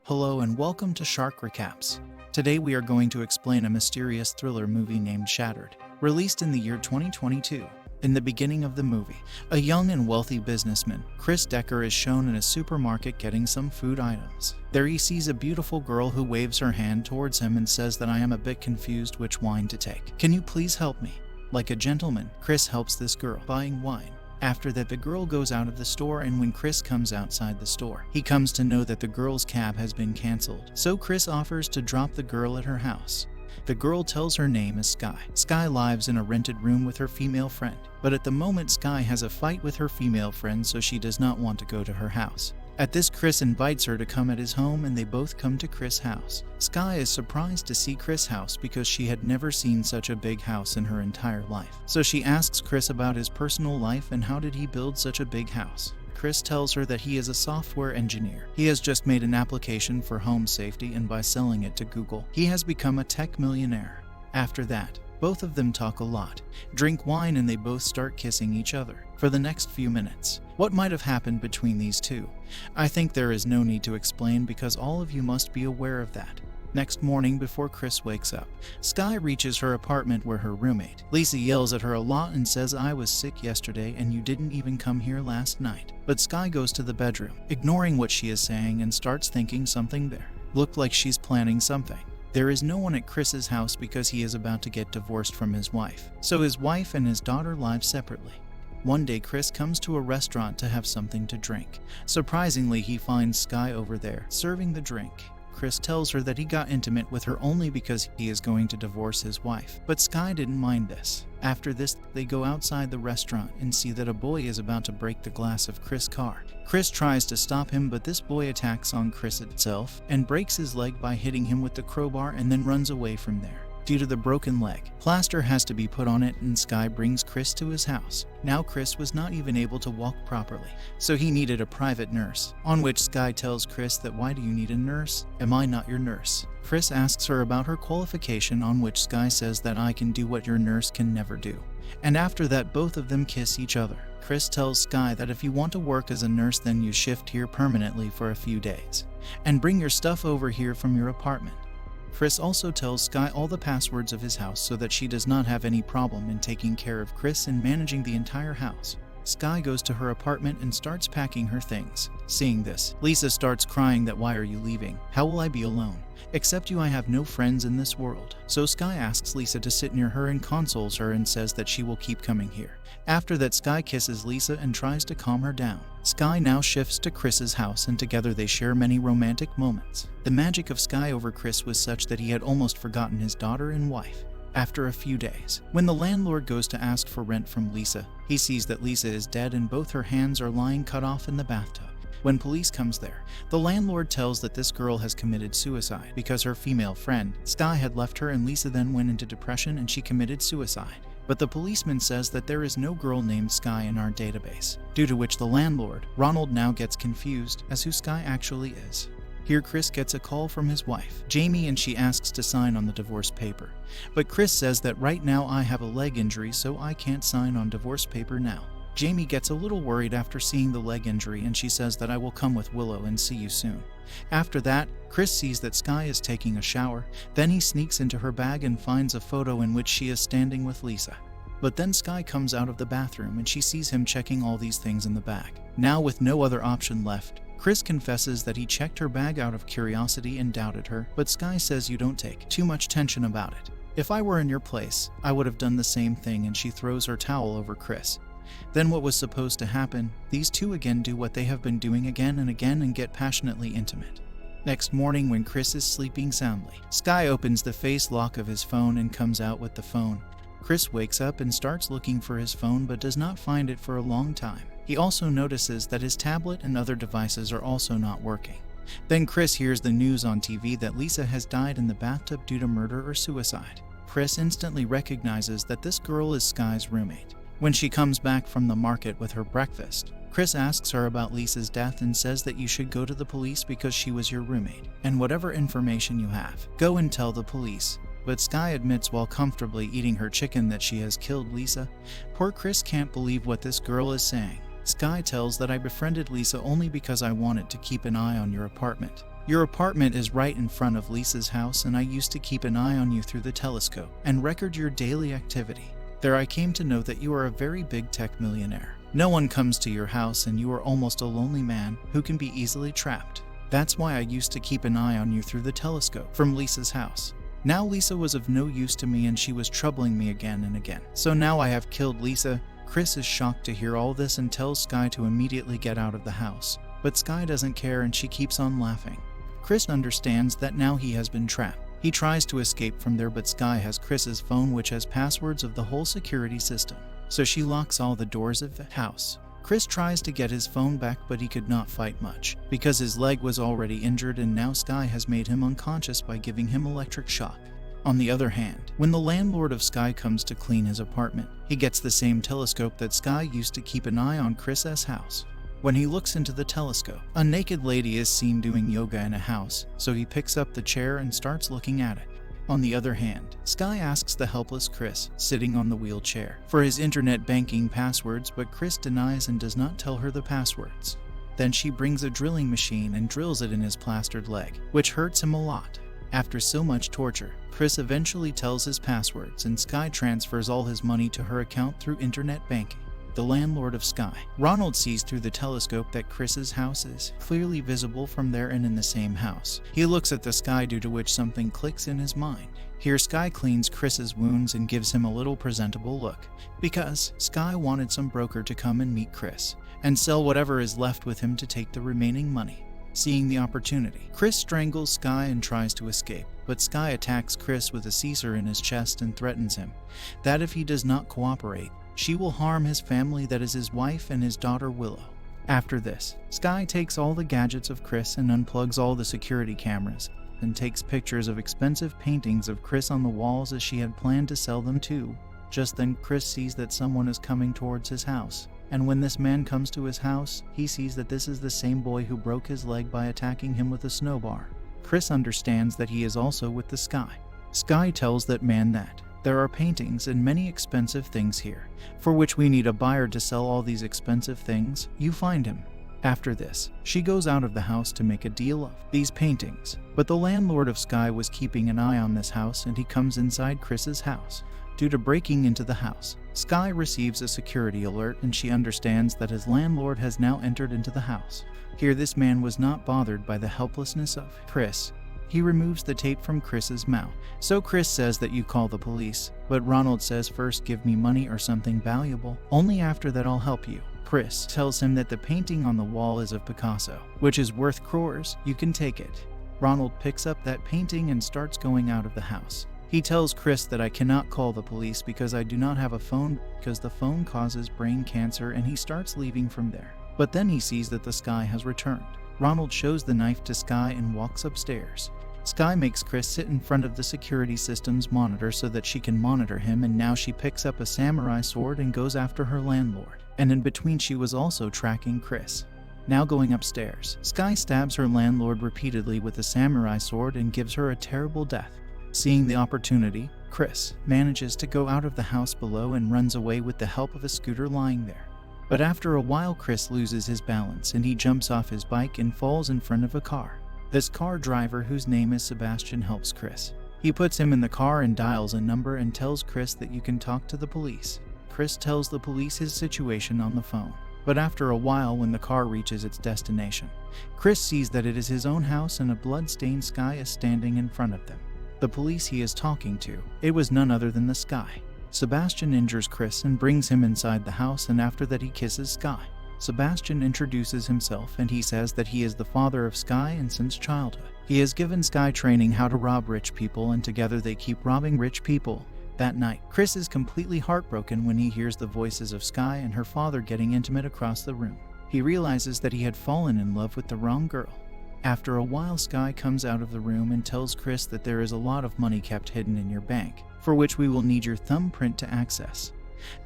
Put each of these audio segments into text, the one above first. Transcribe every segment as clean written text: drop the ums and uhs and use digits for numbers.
Hello and welcome to Shark Recaps. Today we are going to explain a mysterious thriller movie named Shattered, released in the year 2022. In the beginning of the movie, a young and wealthy businessman, Chris Decker, is shown in a supermarket getting some food items. There he sees a beautiful girl who waves her hand towards him and says that I am a bit confused which wine to take. Can you please help me? Like a gentleman, Chris helps this girl buying wine. After that, the girl goes out of the store, and when Chris comes outside the store, he comes to know that the girl's cab has been cancelled. So Chris offers to drop the girl at her house. The girl tells her name is Sky. Sky lives in a rented room with her female friend, but at the moment Sky has a fight with her female friend, so she does not want to go to her house. At this, Chris invites her to come at his home, and they both come to Chris' house. Sky is surprised to see Chris' house because she had never seen such a big house in her entire life. So she asks Chris about his personal life and how did he build such a big house. Chris tells her that he is a software engineer. He has just made an application for home safety, and by selling it to Google, he has become a tech millionaire. After that, both of them talk a lot, drink wine, and they both start kissing each other for the next few minutes. What might have happened between these two? I think there is no need to explain because all of you must be aware of that. Next morning, before Chris wakes up, Sky reaches her apartment where her roommate, Lisa, yells at her a lot and says, I was sick yesterday and you didn't even come here last night. But Sky goes to the bedroom, ignoring what she is saying, and starts thinking something there looked like she's planning something. There is no one at Chris's house because he is about to get divorced from his wife, so his wife and his daughter live separately. One day, Chris comes to a restaurant to have something to drink. Surprisingly, he finds Sky over there, serving the drink. Chris tells her that he got intimate with her only because he is going to divorce his wife, but Sky didn't mind this. After this, they go outside the restaurant and see that a boy is about to break the glass of Chris' car. Chris tries to stop him, but this boy attacks on Chris itself and breaks his leg by hitting him with the crowbar and then runs away from there. Due to the broken leg, plaster has to be put on it, and Sky brings Chris to his house. Now Chris was not even able to walk properly, so he needed a private nurse, on which Sky tells Chris that why do you need a nurse? Am I not your nurse? Chris asks her about her qualification, on which Sky says that I can do what your nurse can never do. And after that, both of them kiss each other. Chris tells Sky that if you want to work as a nurse, then you shift here permanently for a few days, and bring your stuff over here from your apartment. Chris also tells Sky all the passwords of his house so that she does not have any problem in taking care of Chris and managing the entire house. Sky goes to her apartment and starts packing her things. Seeing this, Lisa starts crying that why are you leaving? How will I be alone? Except you, I have no friends in this world. So Sky asks Lisa to sit near her and consoles her and says that she will keep coming here. After that, Sky kisses Lisa and tries to calm her down. Sky now shifts to Chris's house, and together they share many romantic moments. The magic of Sky over Chris was such that he had almost forgotten his daughter and wife. After a few days, when the landlord goes to ask for rent from Lisa, he sees that Lisa is dead and both her hands are lying cut off in the bathtub. When police comes there, the landlord tells that this girl has committed suicide because her female friend, Sky, had left her, and Lisa then went into depression and she committed suicide. But the policeman says that there is no girl named Sky in our database, due to which the landlord, Ronald, now gets confused as who Sky actually is. Here Chris gets a call from his wife, Jamie, and she asks to sign on the divorce paper. But Chris says that right now I have a leg injury, so I can't sign on divorce paper now. Jamie gets a little worried after seeing the leg injury, and she says that I will come with Willow and see you soon. After that, Chris sees that Sky is taking a shower. Then he sneaks into her bag and finds a photo in which she is standing with Lisa. But then Sky comes out of the bathroom and she sees him checking all these things in the bag. Now, with no other option left, Chris confesses that he checked her bag out of curiosity and doubted her, but Sky says you don't take too much tension about it. If I were in your place, I would have done the same thing, and she throws her towel over Chris. Then what was supposed to happen? These two again do what they have been doing again and again and get passionately intimate. Next morning, when Chris is sleeping soundly, Sky opens the face lock of his phone and comes out with the phone. Chris wakes up and starts looking for his phone but does not find it for a long time. He also notices that his tablet and other devices are also not working. Then Chris hears the news on TV that Lisa has died in the bathtub due to murder or suicide. Chris instantly recognizes that this girl is Sky's roommate. When she comes back from the market with her breakfast, Chris asks her about Lisa's death and says that you should go to the police because she was your roommate, and whatever information you have, go and tell the police. But Sky admits while comfortably eating her chicken that she has killed Lisa. Poor Chris can't believe what this girl is saying. Sky tells that I befriended Lisa only because I wanted to keep an eye on your apartment. Your apartment is right in front of Lisa's house, and I used to keep an eye on you through the telescope and record your daily activity. There I came to know that you are a very big tech millionaire. No one comes to your house, and you are almost a lonely man who can be easily trapped. That's why I used to keep an eye on you through the telescope from Lisa's house. Now Lisa was of no use to me, and she was troubling me again and again. So now I have killed Lisa. Chris is shocked to hear all this and tells Sky to immediately get out of the house. But Sky doesn't care, and she keeps on laughing. Chris understands that now he has been trapped. He tries to escape from there, but Sky has Chris's phone, which has passwords of the whole security system. So she locks all the doors of the house. Chris tries to get his phone back, but he could not fight much because his leg was already injured, and now Sky has made him unconscious by giving him electric shock. On the other hand, when the landlord of Sky comes to clean his apartment, he gets the same telescope that Sky used to keep an eye on Chris's house. When he looks into the telescope, a naked lady is seen doing yoga in a house, so he picks up the chair and starts looking at it. On the other hand, Sky asks the helpless Chris, sitting on the wheelchair, for his internet banking passwords, but Chris denies and does not tell her the passwords. Then she brings a drilling machine and drills it in his plastered leg, which hurts him a lot. After so much torture, Chris eventually tells his passwords, and Sky transfers all his money to her account through internet banking. The landlord of Sky, Ronald, sees through the telescope that Chris's house is clearly visible from there and in the same house. He looks at the sky, due to which something clicks in his mind. Here Sky cleans Chris's wounds and gives him a little presentable look, because Sky wanted some broker to come and meet Chris and sell whatever is left with him to take the remaining money. Seeing the opportunity, Chris strangles Sky and tries to escape, but Sky attacks Chris with a Caesar in his chest and threatens him that if he does not cooperate, she will harm his family, that is his wife and his daughter Willow. After this, Sky takes all the gadgets of Chris and unplugs all the security cameras and takes pictures of expensive paintings of Chris on the walls, as she had planned to sell them too. Just then Chris sees that someone is coming towards his house, and when this man comes to his house, he sees that this is the same boy who broke his leg by attacking him with a snowbar. Chris understands that he is also with the Sky. Sky tells that man that there are paintings and many expensive things here, for which we need a buyer to sell all these expensive things. You find him. After this, she goes out of the house to make a deal of these paintings, but the landlord of Sky was keeping an eye on this house, and he comes inside Chris's house. Due to breaking into the house, Sky receives a security alert, and she understands that his landlord has now entered into the house. Here this man was not bothered by the helplessness of Chris. He removes the tape from Chris's mouth. So Chris says that you call the police, but Ronald says first give me money or something valuable. Only after that I'll help you. Chris tells him that the painting on the wall is of Picasso, which is worth crores. You can take it. Ronald picks up that painting and starts going out of the house. He tells Chris that I cannot call the police because I do not have a phone, because the phone causes brain cancer, and he starts leaving from there. But then he sees that the Sky has returned. Ronald shows the knife to Sky and walks upstairs. Sky makes Chris sit in front of the security system's monitor so that she can monitor him, and now she picks up a samurai sword and goes after her landlord. And in between she was also tracking Chris. Now going upstairs, Sky stabs her landlord repeatedly with a samurai sword and gives her a terrible death. Seeing the opportunity, Chris manages to go out of the house below and runs away with the help of a scooter lying there. But after a while Chris loses his balance and he jumps off his bike and falls in front of a car. This car driver, whose name is Sebastian, helps Chris. He puts him in the car and dials a number and tells Chris that you can talk to the police. Chris tells the police his situation on the phone. But after a while, when the car reaches its destination, Chris sees that it is his own house and a blood-stained Sky is standing in front of them. The police he is talking to, it was none other than the Sky. Sebastian injures Chris and brings him inside the house, and after that he kisses Sky. Sebastian introduces himself and he says that he is the father of Sky, and since childhood, he has given Sky training how to rob rich people, and together they keep robbing rich people. That night, Chris is completely heartbroken when he hears the voices of Sky and her father getting intimate across the room. He realizes that he had fallen in love with the wrong girl. After a while, Sky comes out of the room and tells Chris that there is a lot of money kept hidden in your bank, for which we will need your thumbprint to access.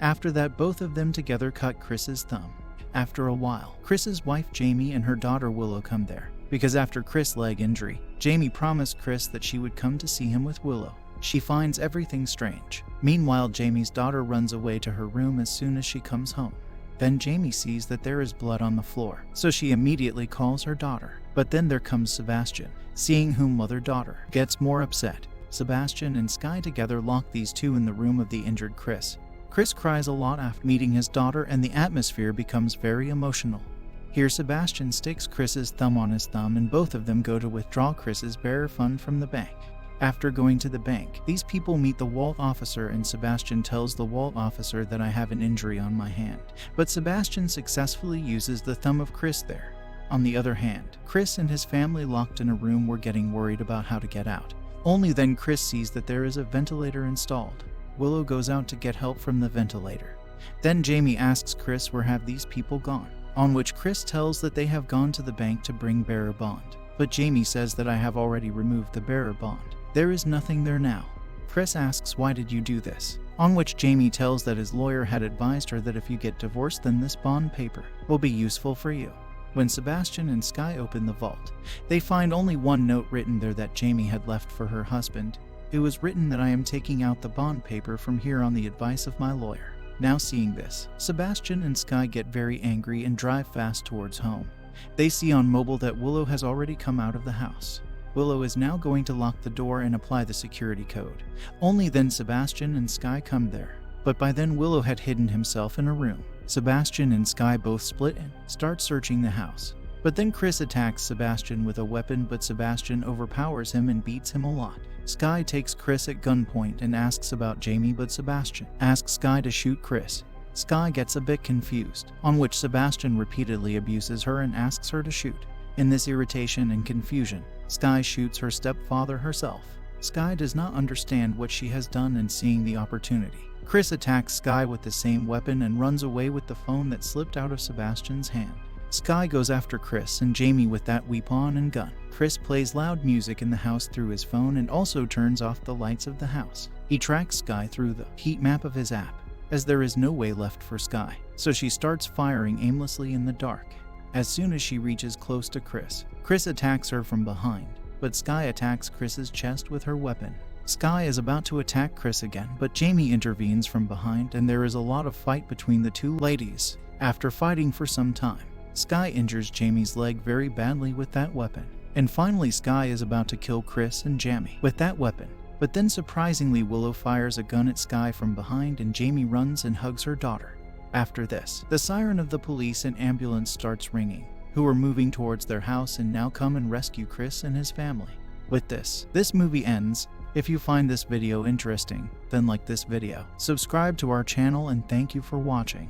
After that, both of them together cut Chris's thumb. After a while, Chris's wife Jamie and her daughter Willow come there, because after Chris' leg injury, Jamie promised Chris that she would come to see him with Willow. She finds everything strange. Meanwhile, Jamie's daughter runs away to her room as soon as she comes home. Then Jamie sees that there is blood on the floor, so she immediately calls her daughter. But then there comes Sebastian, seeing whom mother-daughter gets more upset. Sebastian and Sky together lock these two in the room of the injured Chris. Chris cries a lot after meeting his daughter, and the atmosphere becomes very emotional. Here Sebastian sticks Chris's thumb on his thumb, and both of them go to withdraw Chris's bearer fund from the bank. After going to the bank, these people meet the vault officer, and Sebastian tells the vault officer that I have an injury on my hand. But Sebastian successfully uses the thumb of Chris there. On the other hand, Chris and his family locked in a room were getting worried about how to get out. Only then Chris sees that there is a ventilator installed. Willow goes out to get help from the ventilator. Then Jamie asks Chris where have these people gone, on which Chris tells that they have gone to the bank to bring bearer bond. But Jamie says that I have already removed the bearer bond. There is nothing there now. Chris asks why did you do this, on which Jamie tells that his lawyer had advised her that if you get divorced then this bond paper will be useful for you. When Sebastian and Sky open the vault, they find only one note written there that Jamie had left for her husband. It was written that I am taking out the bond paper from here on the advice of my lawyer. Now seeing this, Sebastian and Sky get very angry and drive fast towards home. They see on mobile that Willow has already come out of the house. Willow is now going to lock the door and apply the security code. Only then Sebastian and Sky come there. But by then Willow had hidden himself in a room. Sebastian and Sky both split and start searching the house. But then Chris attacks Sebastian with a weapon, but Sebastian overpowers him and beats him a lot. Sky takes Chris at gunpoint and asks about Jamie, but Sebastian asks Sky to shoot Chris. Sky gets a bit confused, on which Sebastian repeatedly abuses her and asks her to shoot. In this irritation and confusion, Sky shoots her stepfather herself. Sky does not understand what she has done, and seeing the opportunity, Chris attacks Sky with the same weapon and runs away with the phone that slipped out of Sebastian's hand. Sky goes after Chris and Jamie with that weapon and gun. Chris plays loud music in the house through his phone and also turns off the lights of the house. He tracks Sky through the heat map of his app, as there is no way left for Sky, so she starts firing aimlessly in the dark. As soon as she reaches close to Chris, Chris attacks her from behind, but Sky attacks Chris's chest with her weapon. Sky is about to attack Chris again, but Jamie intervenes from behind, and there is a lot of fight between the two ladies. After fighting for some time, Sky injures Jamie's leg very badly with that weapon. And finally Sky is about to kill Chris and Jamie with that weapon. But then surprisingly Willow fires a gun at Sky from behind, and Jamie runs and hugs her daughter. After this, the siren of the police and ambulance starts ringing, who are moving towards their house and now come and rescue Chris and his family. With this movie ends. If you find this video interesting, then like this video, subscribe to our channel, and thank you for watching.